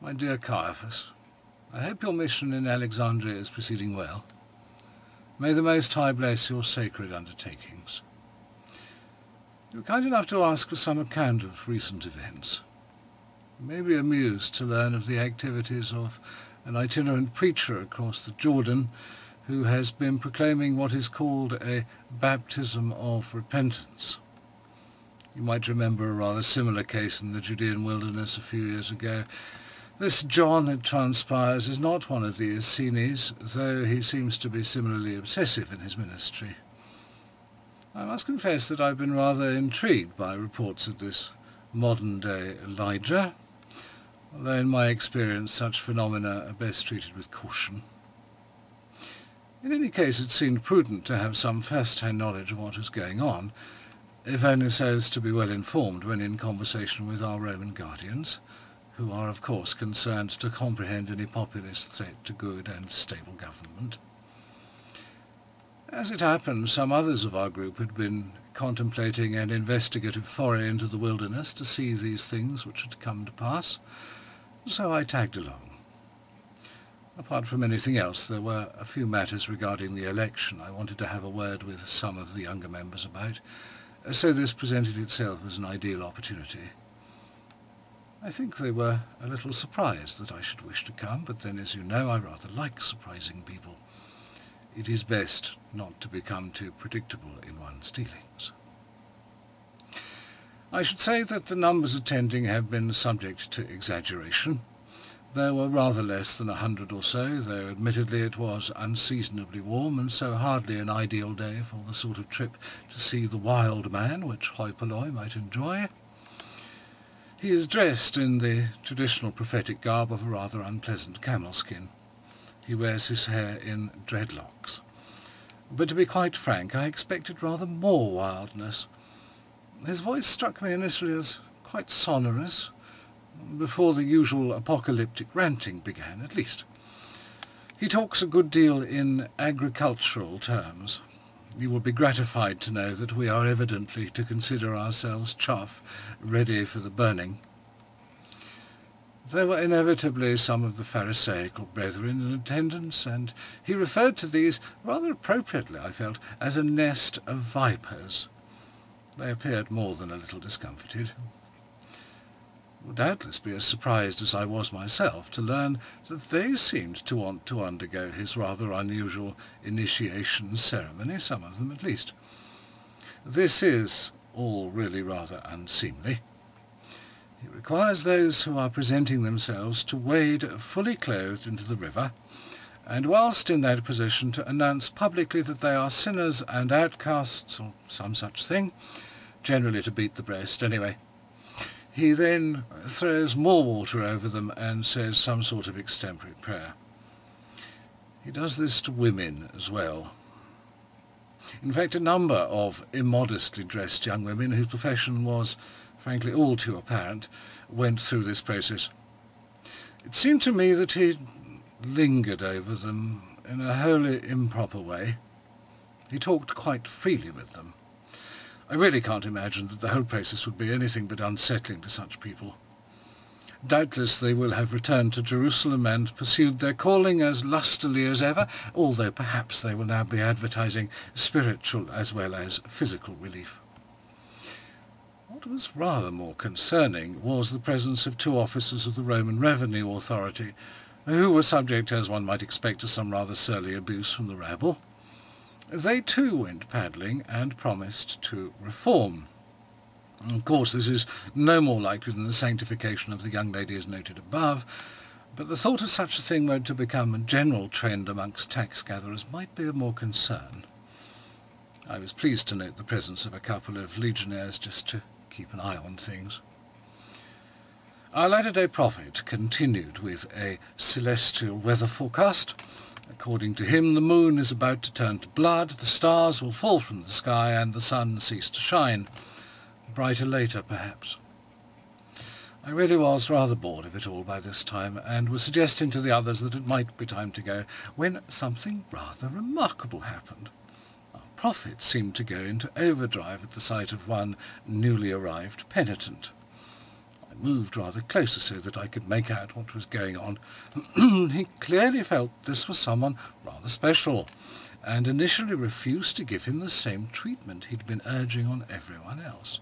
My dear Caiaphas, I hope your mission in Alexandria is proceeding well. May the Most High bless your sacred undertakings. You were kind enough to ask for some account of recent events. You may be amused to learn of the activities of an itinerant preacher across the Jordan who has been proclaiming what is called a baptism of repentance. You might remember a rather similar case in the Judean wilderness a few years ago. This John, it transpires, is not one of the Essenes, though he seems to be similarly obsessive in his ministry. I must confess that I've been rather intrigued by reports of this modern-day Elijah, although in my experience such phenomena are best treated with caution. In any case, it seemed prudent to have some first-hand knowledge of what was going on, if only so as to be well informed when in conversation with our Roman guardians, who are of course concerned to comprehend any populist threat to good and stable government. As it happened, some others of our group had been contemplating an investigative foray into the wilderness to see these things which had come to pass, so I tagged along. Apart from anything else, there were a few matters regarding the election I wanted to have a word with some of the younger members about, so this presented itself as an ideal opportunity. I think they were a little surprised that I should wish to come, but then, as you know, I rather like surprising people. It is best not to become too predictable in one's dealings. I should say that the numbers attending have been subject to exaggeration. There were rather less than 100 or so, though admittedly it was unseasonably warm, and so hardly an ideal day for the sort of trip to see the wild man which hoi polloi might enjoy. He is dressed in the traditional prophetic garb of a rather unpleasant camel skin. He wears his hair in dreadlocks. But to be quite frank, I expected rather more wildness. His voice struck me initially as quite sonorous, before the usual apocalyptic ranting began, at least. He talks a good deal in agricultural terms. You will be gratified to know that we are evidently to consider ourselves chaff, ready for the burning. There were inevitably some of the Pharisaical brethren in attendance, and he referred to these, rather appropriately I felt, as a nest of vipers. They appeared more than a little discomfited. Would doubtless be as surprised as I was myself to learn that they seemed to want to undergo his rather unusual initiation ceremony, some of them at least. This is all really rather unseemly. He requires those who are presenting themselves to wade fully clothed into the river, and whilst in that position to announce publicly that they are sinners and outcasts, or some such thing, generally to beat the breast anyway. He then throws more water over them and says some sort of extempore prayer. He does this to women as well. In fact, a number of immodestly dressed young women whose profession was, frankly, all too apparent, went through this process. It seemed to me that he lingered over them in a wholly improper way. He talked quite freely with them. I really can't imagine that the whole process would be anything but unsettling to such people. Doubtless they will have returned to Jerusalem and pursued their calling as lustily as ever, although perhaps they will now be advertising spiritual as well as physical relief. What was rather more concerning was the presence of two officers of the Roman Revenue Authority, who were subject, as one might expect, to some rather surly abuse from the rabble. They too went paddling and promised to reform. Of course, this is no more likely than the sanctification of the young ladies noted above, but the thought of such a thing were to become a general trend amongst tax-gatherers might be of more concern. I was pleased to note the presence of a couple of legionnaires just to keep an eye on things. Our latter-day prophet continued with a celestial weather forecast. According to him, the moon is about to turn to blood, the stars will fall from the sky, and the sun cease to shine. Brighter later, perhaps. I really was rather bored of it all by this time, and was suggesting to the others that it might be time to go, when something rather remarkable happened. Our prophet seemed to go into overdrive at the sight of one newly arrived penitent. I moved rather closer so that I could make out what was going on. He clearly felt this was someone rather special, and initially refused to give him the same treatment he'd been urging on everyone else.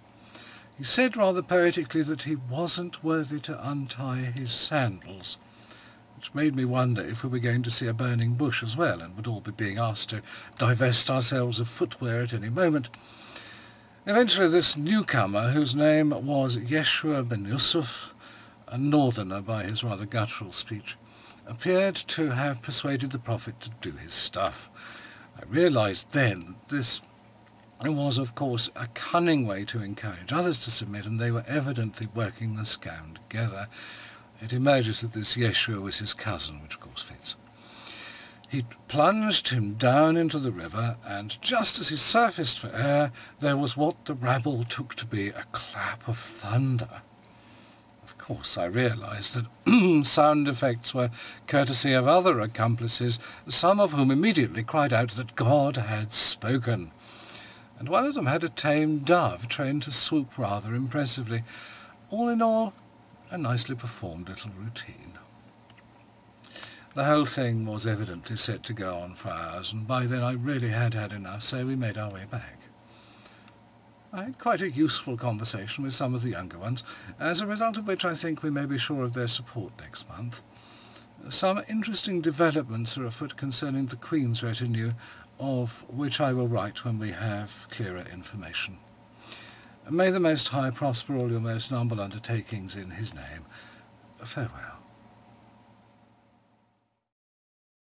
He said rather poetically that he wasn't worthy to untie his sandals, which made me wonder if we were going to see a burning bush as well, and would all be being asked to divest ourselves of footwear at any moment. Eventually this newcomer, whose name was Yeshua ben Yusuf, a northerner by his rather guttural speech, appeared to have persuaded the prophet to do his stuff. I realized then this was, of course, a cunning way to encourage others to submit, and they were evidently working the scam together. It emerges that this Yeshua was his cousin, which of course fits. He plunged him down into the river, and just as he surfaced for air, there was what the rabble took to be a clap of thunder. Of course, I realized that sound effects were courtesy of other accomplices, some of whom immediately cried out that God had spoken. And one of them had a tame dove trained to swoop rather impressively. All in all, a nicely performed little routine. The whole thing was evidently set to go on for hours, and by then I really had had enough, so we made our way back. I had quite a useful conversation with some of the younger ones, as a result of which I think we may be sure of their support next month. Some interesting developments are afoot concerning the Queen's retinue, of which I will write when we have clearer information. May the Most High prosper all your most noble undertakings in his name. Farewell.